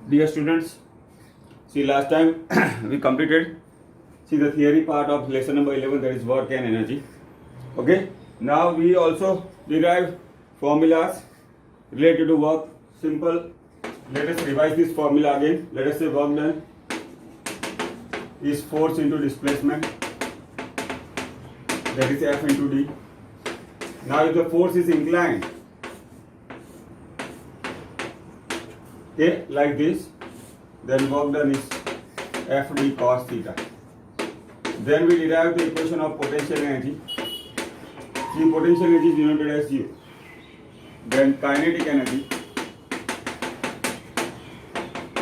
Dear students, see last time we completed the theory part of lesson number 11, that is work and energy. Okay, now we also derive formulas related to work. Simple. Let us revise this formula again. Let us say work done is force into displacement, that is F into D. Now if the force is inclined, okay, like this, then work done is Fd cos theta. Then we derive the equation of potential energy. The potential energy is denoted as U. Then kinetic energy,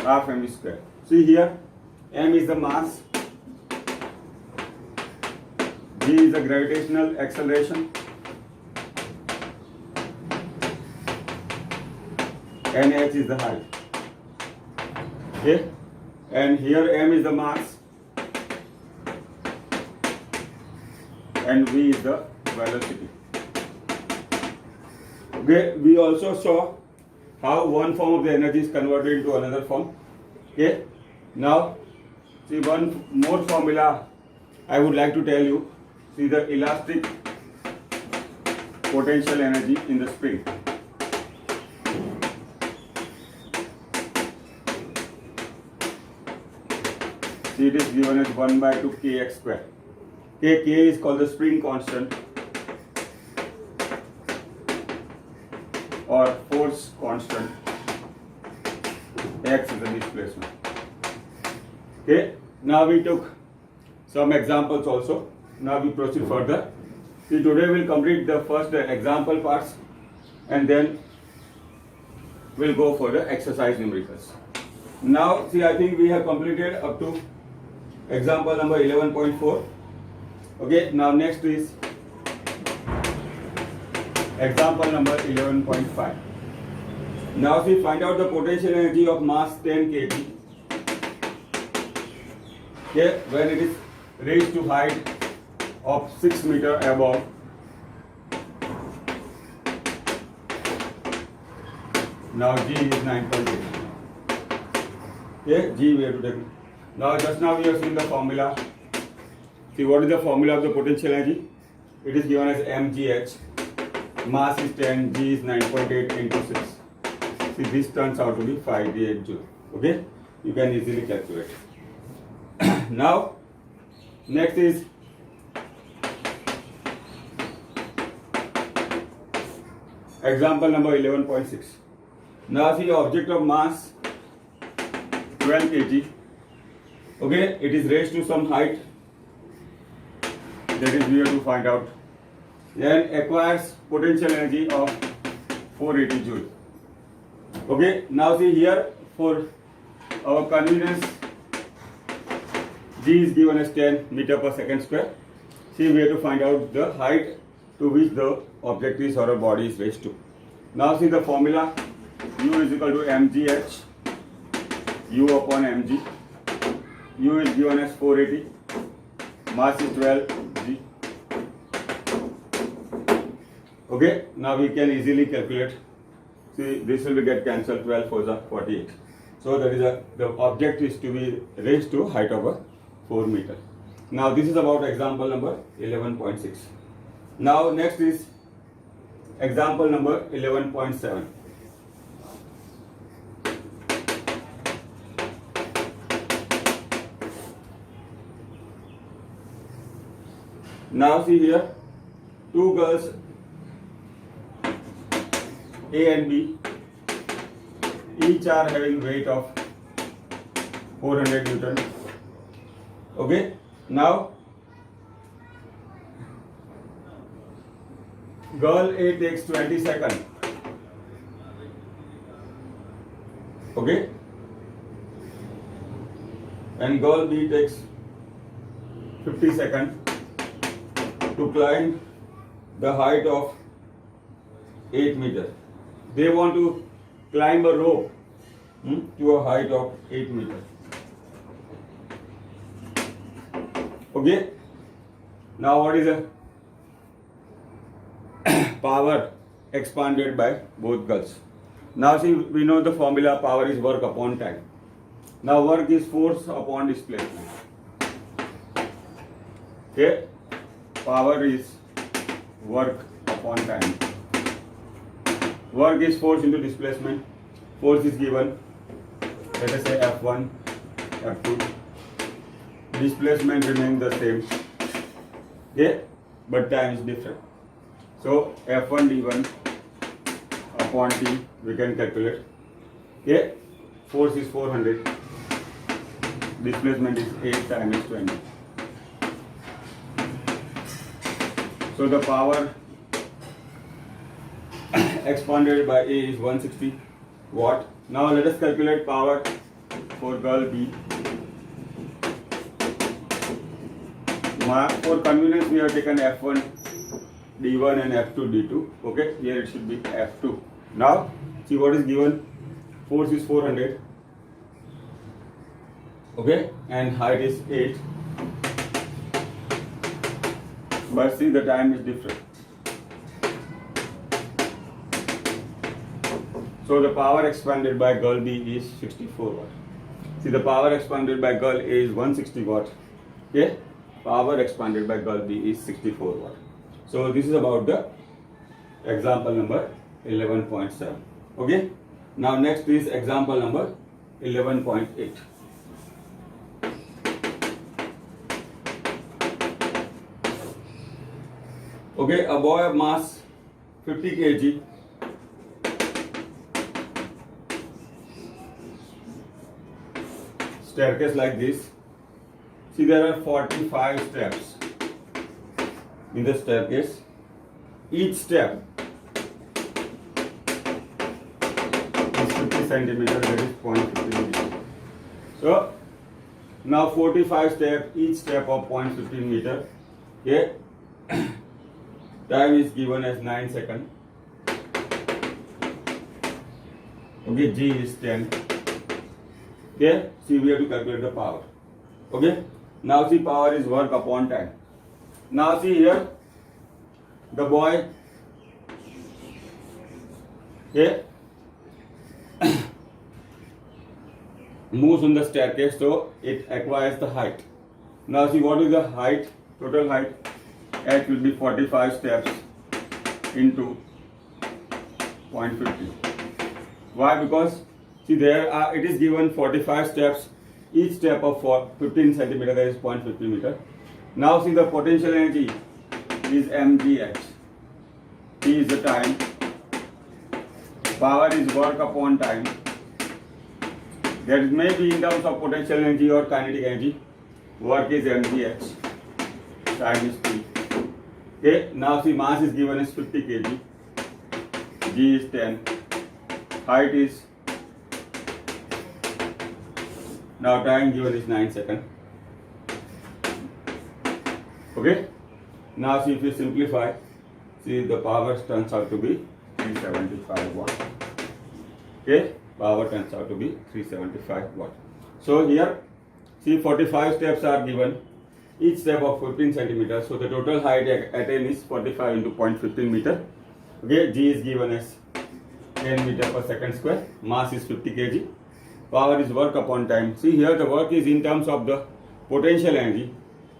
half m square. See here, m is the mass, g is the gravitational acceleration, and h is the height. Okay, and here m is the mass and v is the velocity. Okay, we also saw how one form of the energy is converted into another form. Okay, now see one more formula I would like to tell you. See the elastic potential energy in the spring. See, it is given as 1 by 2 kx square. K is called the spring constant or force constant. X is the displacement. Okay, now we took some examples also. Now we proceed further. See, today we'll complete the first example parts and then we'll go for the exercise numericals. Now, see, I think we have completed up to example number 11.4. Okay, now next is example number 11.5. Now see, find out the potential energy of mass 10 kg. Okay, when it is raised to height of 6 meters above. Now G is 9.8. Okay, G we have to take. Now just now we have seen the formula. See, what is the formula of the potential energy? It is given as mgh. Mass is 10, G is 9.8 into 6. See, this turns out to be 588 joule. Okay, you can easily calculate. Now, next is example number 11.6. Now see, object of mass 12 kg. Okay, it is raised to some height. That is we have to find out. Then acquires potential energy of 480 joule. Okay, now see here, for our convenience, G is given as 10 meter per second square. See, we have to find out the height to which the object is or a body is raised to. Now see the formula. U is equal to mgh, U upon mg. U is given as 480, mass is 12 g. Okay, now we can easily calculate. See, this will get cancelled. 12 for the 48. So that is the object is to be raised to height of a 4 meter. Now this is about example number 11.6. Now next is example number 11.7. Now see here, two girls A and B, each are having weight of 400 Newton. Okay, now girl A takes 20 seconds. Okay, and girl B takes 50 seconds to climb the height of 8 meters. They want to climb a rope to a height of 8 meters. Okay. Now what is the power expanded by both girls? Now see, we know the formula, power is work upon time. Now work is force upon displacement. Okay, power is work upon time. Work is force into displacement. Force is given, let us say F1, F2. Displacement remains the same. Okay, but time is different. So F1 d1 upon T we can calculate. Okay, force is 400. Displacement is 8 times 20. So the power expanded by A is 160 watt. Now let us calculate power for girl B. For convenience we have taken F1 D1 and F2 D2. Okay, here it should be F2. Now see what is given. Force is 400. Okay, and height is 8. But see the time is different. So the power expanded by girl B is 64 watt. See the power expanded by girl A is 160 watt. Okay, power expanded by girl B is 64 watt. So this is about the example number 11.7. Okay, now next is example number 11.8. Okay, a boy of mass 50 kg staircase like this. See there are 45 steps in the staircase. Each step is 50 centimeter, that is 0.50 meter. So now 45 steps, each step of 0.15 meter. Okay. Time is given as 9 seconds. Okay, G is 10. Okay, see we have to calculate the power. Okay, now see power is work upon time. Now see here, the boy, okay, moves on the staircase, so it acquires the height. Now see what is the height, total height. H will be 45 steps into 0.50. Why? Because see there are, it is given 45 steps, each step of 15 centimeter, that is 0.50 meter. Now see the potential energy is mgh. T is the time. Power is work upon time. That may be in terms of potential energy or kinetic energy. Work is mgh. Time is T. Okay, now see mass is given as 50 kg. G is 10. Height is, now time given is 9 seconds. Okay, now see if we simplify, see the power turns out to be 375 watt. Okay, power turns out to be 375 watt. So here see 45 steps are given. Each step of 15 centimeters. So the total height attained is 45 into 0.15 meter. Okay, G is given as 10 meter per second square. Mass is 50 kg. Power is work upon time. See here the work is in terms of the potential energy.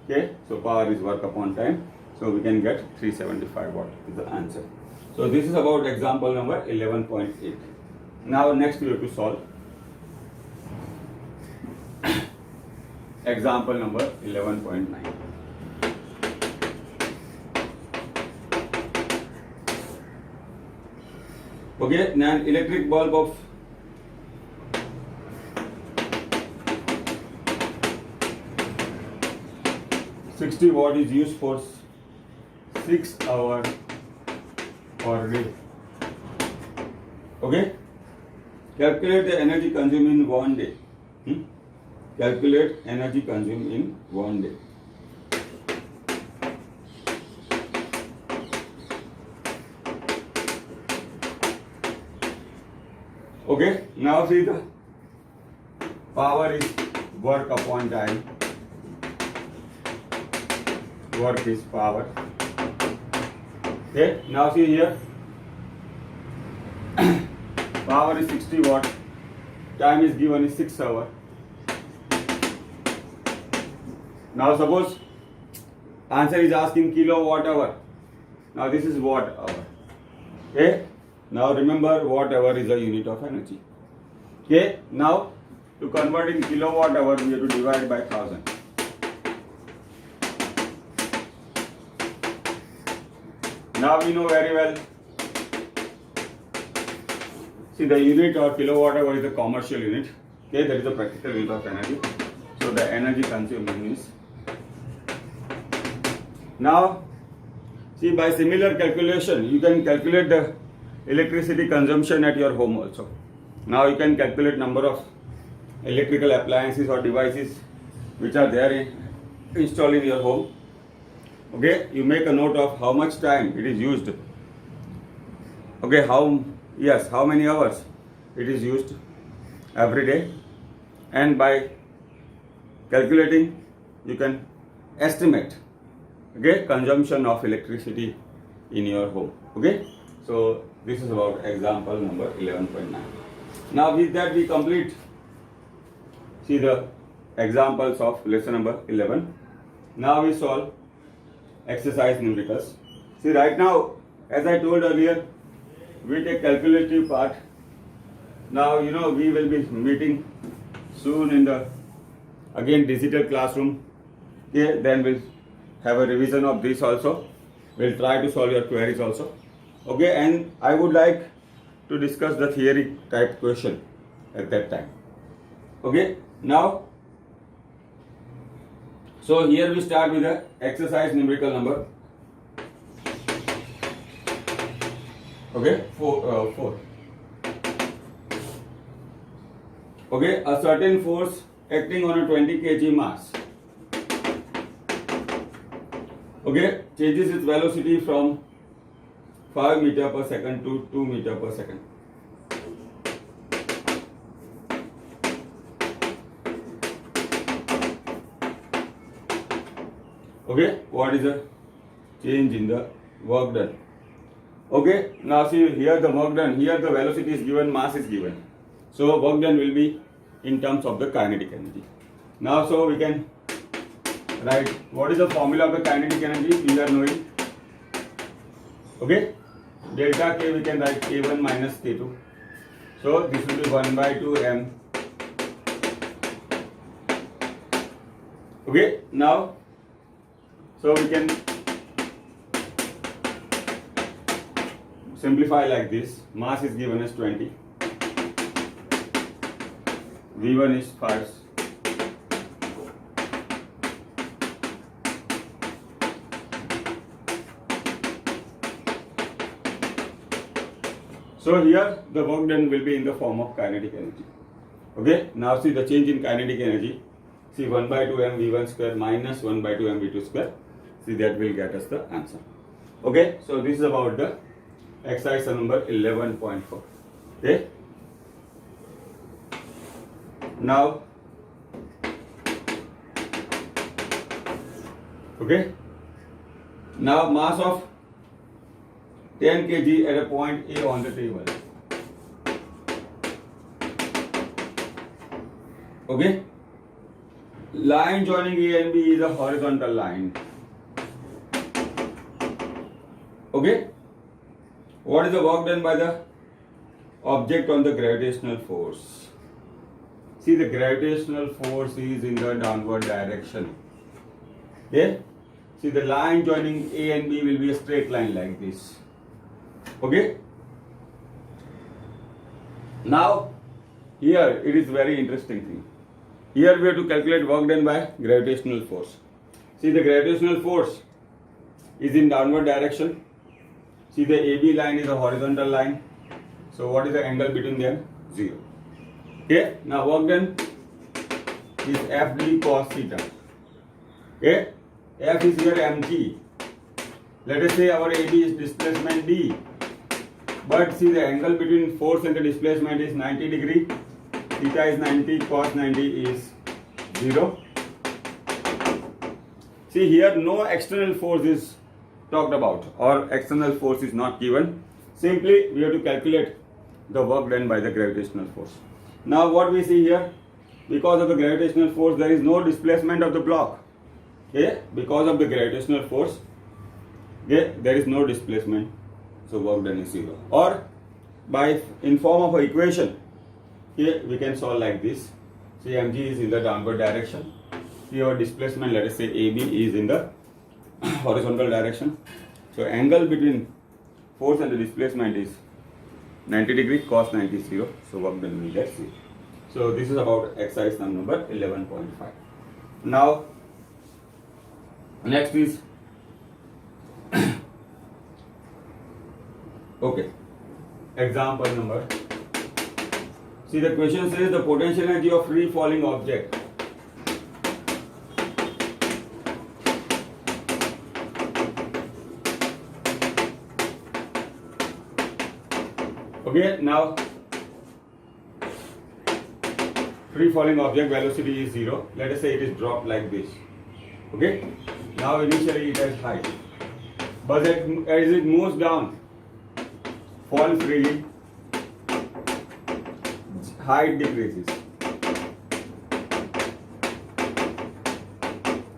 Okay, so power is work upon time. So we can get 375 watt is the answer. So this is about example number 11.8. Now next we have to solve example number 11.9. Okay, now an electric bulb of 60 watt is used for 6 hours per day. Okay, calculate the energy consumed in 1 day. Calculate energy consumed in 1 day. Okay, now see the power is work upon time. Work is power. Okay, now see here power is 60 watt. Time is given is 6 hours. Now suppose answer is asking kilowatt hour. Now this is watt hour. Okay. Now remember watt hour is a unit of energy. Okay. Now to convert in kilowatt hour we have to divide by 1000. Now we know very well. See, the unit or kilowatt hour is a commercial unit. Okay, that is the practical unit of energy. So the energy consumed is. Now, see, by similar calculation, you can calculate the electricity consumption at your home also. Now you can calculate number of electrical appliances or devices which are there installed in your home. Okay, you make a note of how much time it is used. Okay, how many hours it is used every day, and by calculating you can estimate, okay, consumption of electricity in your home. Okay, so this is about example number 11.9. Now with that we complete, see the examples of lesson number 11. Now we solve exercise numericals. See, right now, as I told earlier, we take calculative part. Now we will be meeting soon in the again digital classroom. Okay, then we'll have a revision of this also. We'll try to solve your queries also. Okay, and I would like to discuss the theory type question at that time. Okay, now so here we start with the exercise numerical number. Okay, 4. Okay, a certain force acting on a 20 kg mass. Okay, changes its velocity from 5 meter per second to 2 meter per second. Okay, what is the change in the work done? Okay, now see here the work done, here the velocity is given, mass is given. So work done will be in terms of the kinetic energy. Now so we can write what is the formula of the kinetic energy, we are knowing. Okay, delta K we can write K1 minus K2. So this will be 1 by 2 m. Okay, now so we can simplify like this. Mass is given as 20. V1 is 5. So here the work done will be in the form of kinetic energy. Okay, now see the change in kinetic energy. See 1 by 2 m V1 square minus 1 by 2 m V2 square. See that will get us the answer. Okay, so this is about the exercise number 11.4. Okay, now now mass of 10 kg at a point A on the table. Okay, line joining A and B is a horizontal line. Okay, what is the work done by the object on the gravitational force? See, the gravitational force is in the downward direction. Okay, see the line joining A and B will be a straight line like this. Okay, now here it is very interesting thing. Here we have to calculate work done by gravitational force. See, the gravitational force is in downward direction. See, the AB line is a horizontal line. So what is the angle between them? 0. Okay, now work done is FD cos theta. Okay, F is here mg. Let us say our AB is displacement D. But see, the angle between force and the displacement is 90 degree. Theta is 90, cos 90 is 0. See, here no external force is talked about, or external force is not given. Simply we have to calculate the work done by the gravitational force. Now what we see here, because of the gravitational force there is no displacement of the block. Okay, because of the gravitational force, okay, there is no displacement, so work done is zero. Or by in form of an equation, here we can solve like this. See, mg is in the downward direction. Here our displacement, let us say AB, is in the horizontal direction. So angle between force and the displacement is 90 degree, cos 90 is 0. So work done will get 0. So this is about exercise number 11.5. Now next is okay, example number. See, the question says the potential energy of free falling object. Okay, now free falling object velocity is 0. Let us say it is dropped like this. Okay, now initially it has height, but as it moves down, fall freely, height decreases.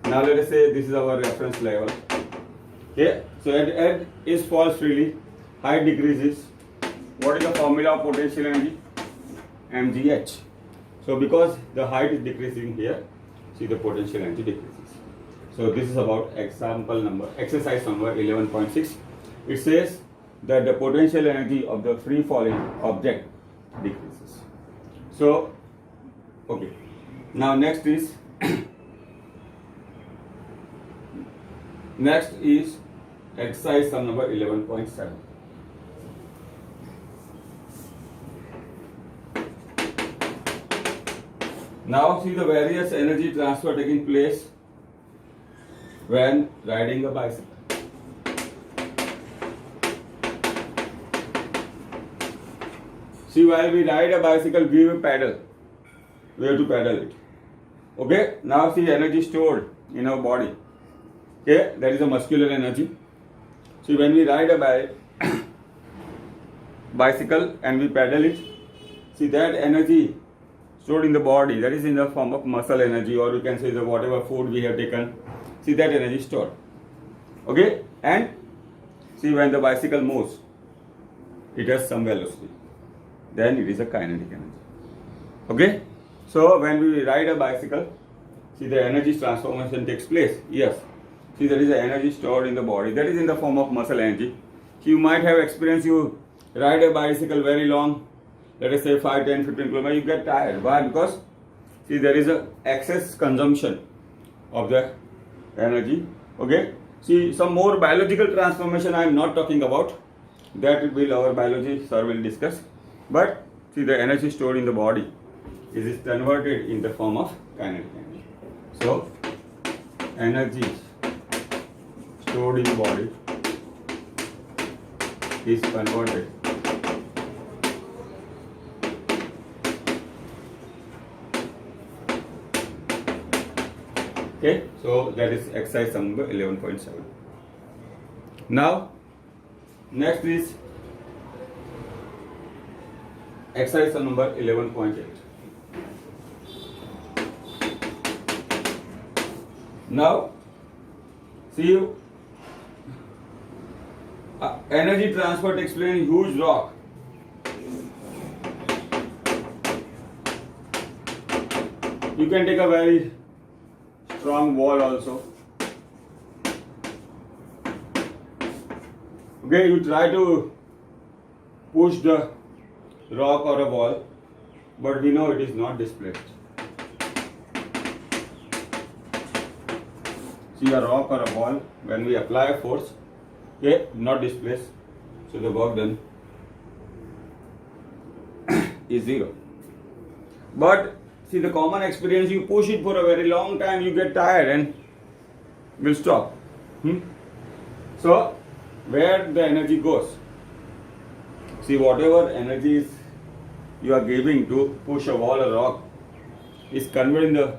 Now let us say this is our reference level. Okay, so at is falls freely, height decreases. What is the formula of potential energy? mgh. So because the height is decreasing here, see, the potential energy decreases. So this is about exercise number 11.6. It says that the potential energy of the free falling object decreases. So okay, now next is exercise number 11.7. Now see the various energy transfer taking place when riding a bicycle. See, while we ride a bicycle, we will pedal. We have to pedal it. Okay, now see energy stored in our body. Okay, that is a muscular energy. See, when we ride a bicycle and we pedal it, see that energy stored in the body, that is in the form of muscle energy, or you can say the whatever food we have taken, see that energy stored. Okay, and see when the bicycle moves, it has some velocity, then it is a kinetic energy. Okay, so when we ride a bicycle, see the energy transformation takes place. Yes, see there is an energy stored in the body, that is in the form of muscle energy. So you might have experienced, you ride a bicycle very long, let us say 5, 10, 15 kilometers, you get tired. Why? Because see there is a excess consumption of the energy. Okay, see some more biological transformation I am not talking about, that will our biology sir will discuss. But see the energy stored in the body is converted in the form of kinetic energy. So energy stored in the body is converted okay. So that is exercise number 11.7. Now next is exercise number 11.8. Now see energy transfer takes place in huge rock. You can take a very strong wall also. Okay, you try to push the rock or a wall, but we know it is not displaced. See a rock or a ball, when we apply a force, okay, not displaced, so the work done is zero. But see the common experience, you push it for a very long time, you get tired and will stop. So where the energy goes? See, whatever energy is you are giving to push a wall or rock is converted in the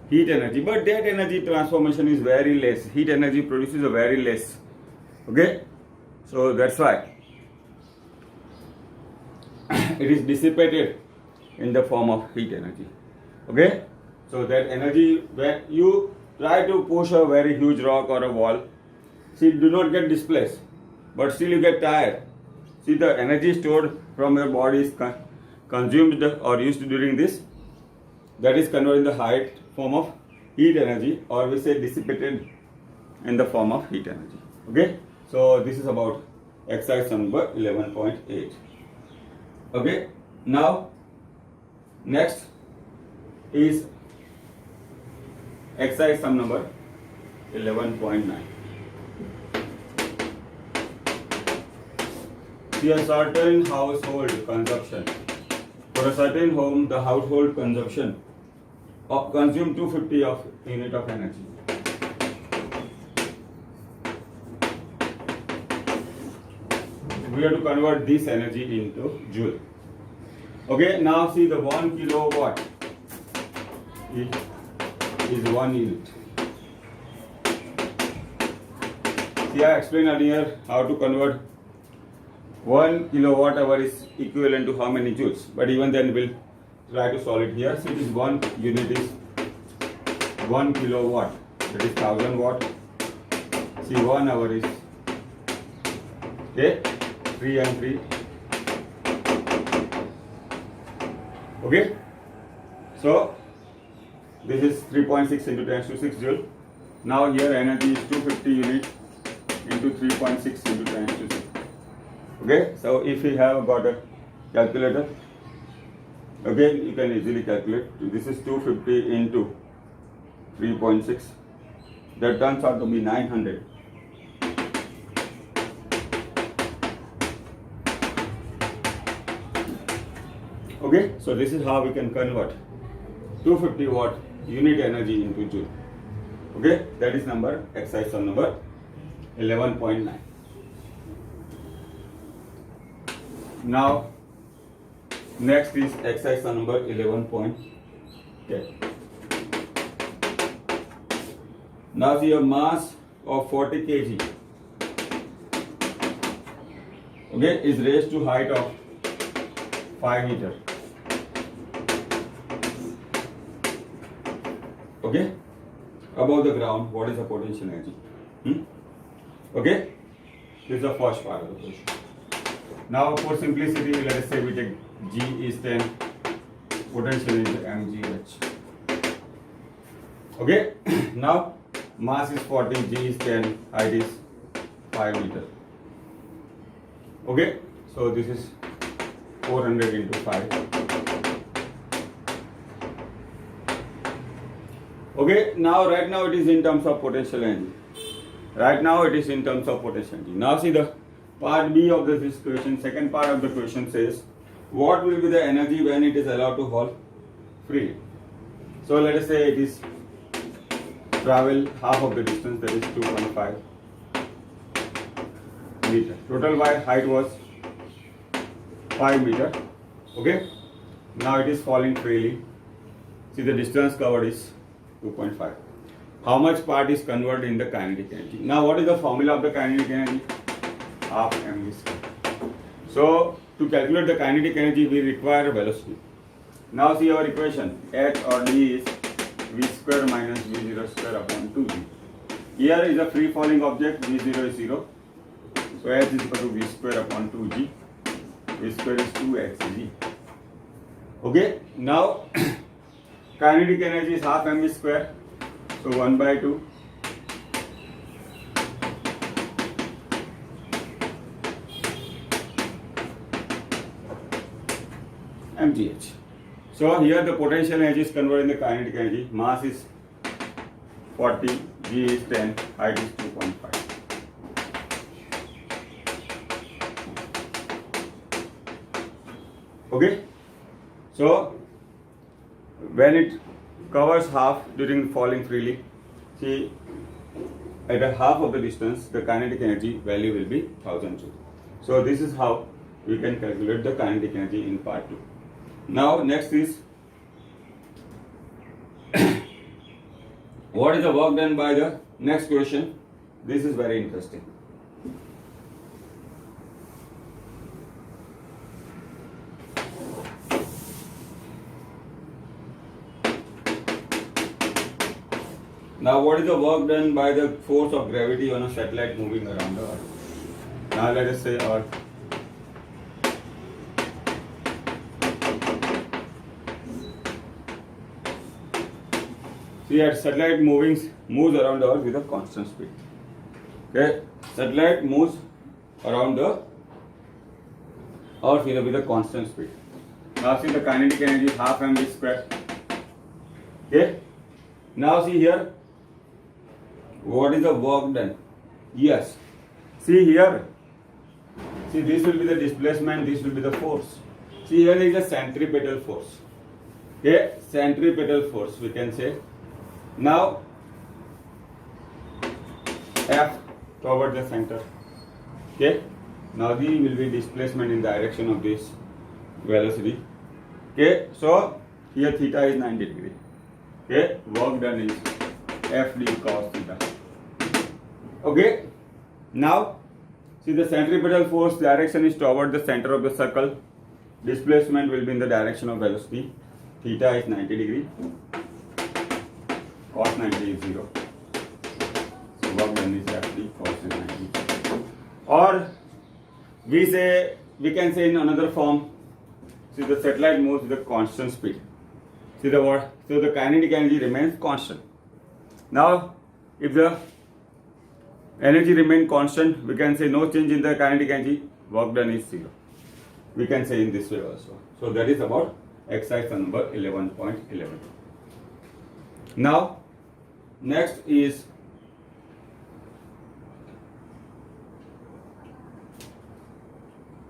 heat energy, but that energy transformation is very less. Heat energy produces a very less. Okay, so that's why it is dissipated in the form of heat energy. Okay, so that energy, when you try to push a very huge rock or a wall. See, do not get displaced, but still you get tired. See, the energy stored from your body is consumed or used during this. That is converted in the height form of heat energy, or we say dissipated in the form of heat energy. Okay, so this is about exercise number 11.8. Okay, now next is exercise sum number 11.9. See, a certain household consumption. For a certain home, the household consumption consume 250 of unit of energy. We have to convert this energy into joule. Okay, now see, the 1 kilowatt is 1 unit. See, I explained earlier how to convert 1 kilowatt hour is equivalent to how many joules, but even then we'll try to solve it here. So it is 1 unit is 1 kilowatt, that is 1000 watt. See, 1 hour is, okay, 3 and 3. Okay, so this is 3.6 into 10 to 6 joule. Now here energy is 250 unit into 3.6 into 10 to 6. Okay, so if we have got a calculator, okay, you can easily calculate. This is 250 into 3.6. That turns out to be 900. Okay, so this is how we can convert 250 watt unit energy into joule. Okay, that is exercise sum number 11.9. Now, next is exercise sum number 11.10. Now see, a mass of 40 kg, okay, is raised to height of 5 meters. Okay, above the ground, what is the potential energy? Okay, this is the first part of the question. Now, for simplicity, let us say we take G is 10, potential is mgh. Okay, now mass is 40, G is 10, height is 5 meters. Okay, so this is 400 into 5. Okay, now right now it is in terms of potential energy. Right now it is in terms of potential energy. Now see the part B of this question. Second part of the question says, what will be the energy when it is allowed to fall freely? So let us say it is travel half of the distance, that is 2.5 meter. Total height was 5 meter. Okay, now it is falling freely. See, the distance covered is 2.5. How much part is converted in the kinetic energy? Now what is the formula of the kinetic energy? Half mv square. So to calculate the kinetic energy, we require velocity. Now see our equation, H or D is v square minus v0 square upon 2g. Here is a free falling object, v0 is 0. So H is equal to v square upon 2g. V square is 2hg. Okay, now kinetic energy is half mv square. So 1 by 2. mgh. So here the potential energy is converted in the kinetic energy. Mass is 40, G is 10, height is 2.5. Okay, so when it covers half during falling freely, see, at a half of the distance, the kinetic energy value will be 1000 joules. So this is how we can calculate the kinetic energy in part 2. Now next is what is the work done by the next question? This is very interesting. Now, what is the work done by the force of gravity on a satellite moving around the Earth? Now, let us say Earth. See, that satellite moves around the Earth with a constant speed. Okay, satellite moves around the Earth with a constant speed. Now, see the kinetic energy half mv square. Okay. Now, see here. What is the work done? Yes. See here. See, this will be the displacement, this will be the force. See, here is a centripetal force. Okay, centripetal force we can say. Now, F toward the center. Okay. Now, the will be displacement in direction of this velocity. Okay. So, here theta is 90 degree. Okay. Work done is FD cos theta. Okay. Now, see the centripetal force direction is toward the center of the circle. Displacement will be in the direction of velocity. Theta is 90 degree. Cos 90 is 0. So work done is FD cos 90. Or we can say in another form. See the satellite moves with a constant speed. See the what? So the kinetic energy remains constant. Now, if the energy remains constant, we can say no change in the kinetic energy, work done is 0. We can say in this way also. So that is about exercise number 11.11. Now, next is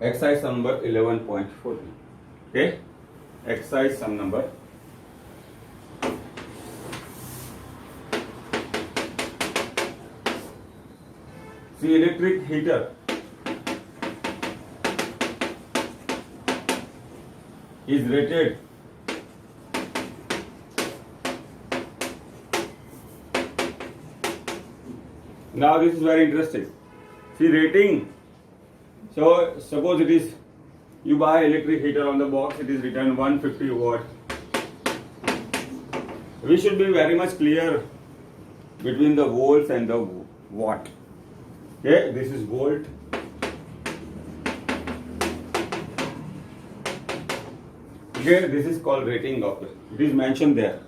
exercise number 11.14. Okay, exercise sum number. See, electric heater is rated now. This is very interesting. See, rating. So suppose it is you buy electric heater on the box, it is written 150 watt. We should be very much clear between the volts and the watt. Okay, this is volt. Okay, this is called rating of it. It is mentioned there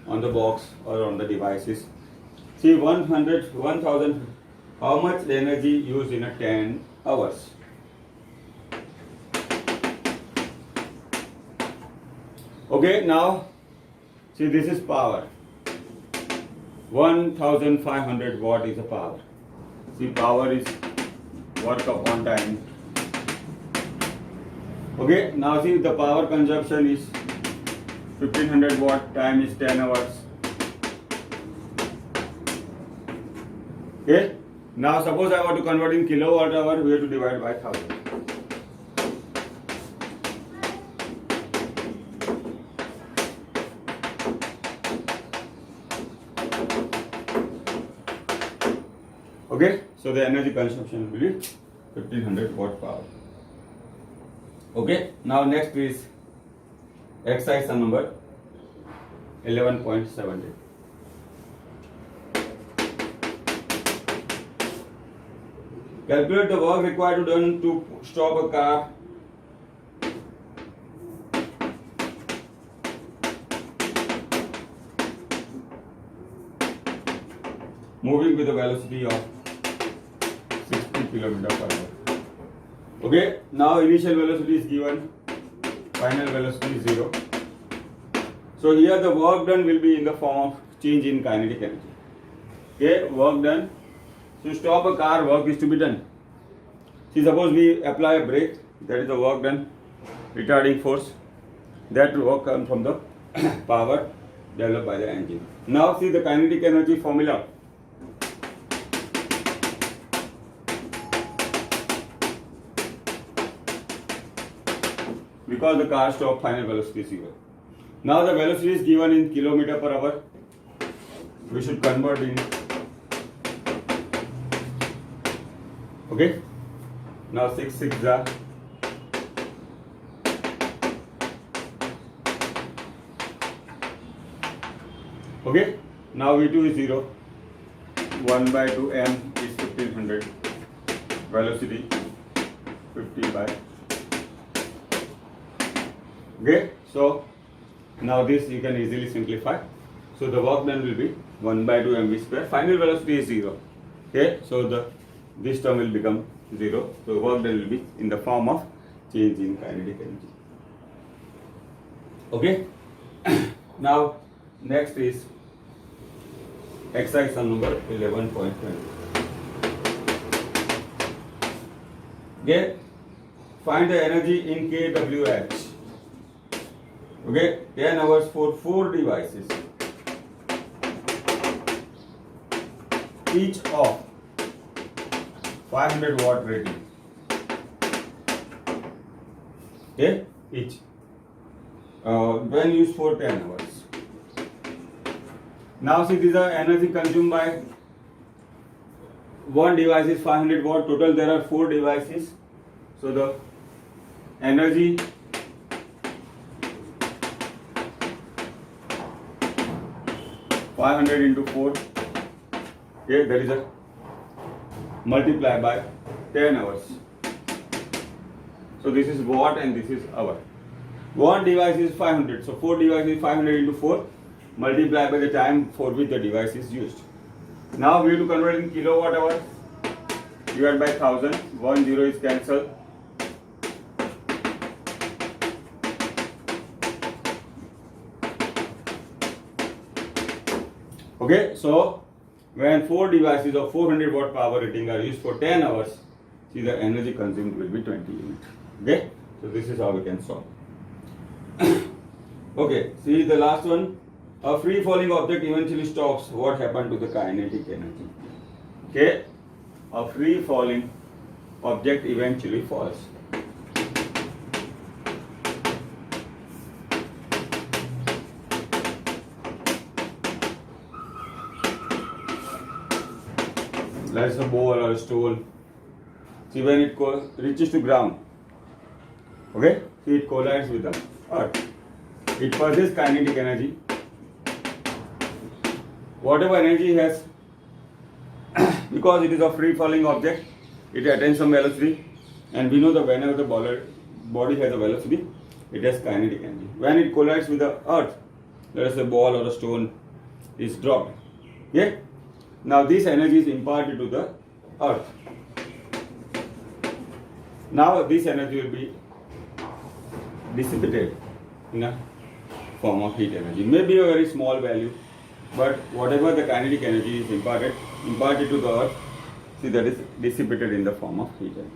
on the box or on the devices. See, 1000, how much energy used in a 10 hours? Okay, now see, this is power. 1500 watt is a power. See, power is work upon time. Okay, now see the power consumption is 1500 watt, time is 10 hours. Okay, now suppose I want to convert in kilowatt hour, we have to divide by 1000. Okay, so the energy consumption will be 1500 watt power. Okay, now next is exercise number 11.70. Calculate the work required to done to stop a car moving with a velocity of 60 km per hour. Okay, now initial velocity is given, final velocity is 0. So here the work done will be in the form of change in kinetic energy. Okay, work done. To stop a car, work is to be done. See, suppose we apply a brake, that is the work done, retarding force. That work comes from the power developed by the engine. Now see the kinetic energy formula. Because the car stop, final velocity is 0. Now the velocity is given in kilometer per hour. We should convert in. Okay. Now 6 6 are. Okay. Now V2 is 0. 1 by 2 m is 1500. Velocity 50 by. Okay, so now this you can easily simplify. So the work done will be 1 by 2 mv square. Final velocity is 0. Okay, so this term will become 0. So work done will be in the form of change in kinetic energy. Okay. Now next is exercise sum number 11.20. Okay, find the energy in kWh. Okay, 10 hours for 4 devices, each of 500 watt rating. Okay, each when used for 10 hours. Now see, these are energy consumed by one device is 500 watt. Total there are 4 devices. So the energy (500 into 4). Okay, that is a multiply by 10 hours. So this is watt and this is hour. One device is 500. So 4 devices 500 into 4 multiplied by the time for which the device is used. Now we have to convert in kilowatt hour. Divided by 1000. 1 0 is cancelled. Okay, so when 4 devices of 400 watt power rating are used for 10 hours, see the energy consumed will be 20 units. Okay, so this is how we can solve. Okay, see the last one. A free falling object eventually stops. What happened to the kinetic energy? Okay, a free falling object eventually falls. Let's say a ball or a stone. See, when it reaches to ground, okay, see it collides with the earth. It possesses kinetic energy. Whatever energy it has, because it is a free falling object, it attains some velocity, and we know that whenever the body has a velocity, it has kinetic energy. When it collides with the earth, let us say a ball or a stone is dropped. Okay? Now this energy is imparted to the earth. Now this energy will be dissipated in a form of heat energy. Maybe a very small value, but whatever the kinetic energy is imparted to the earth, see that is dissipated in the form of heat energy.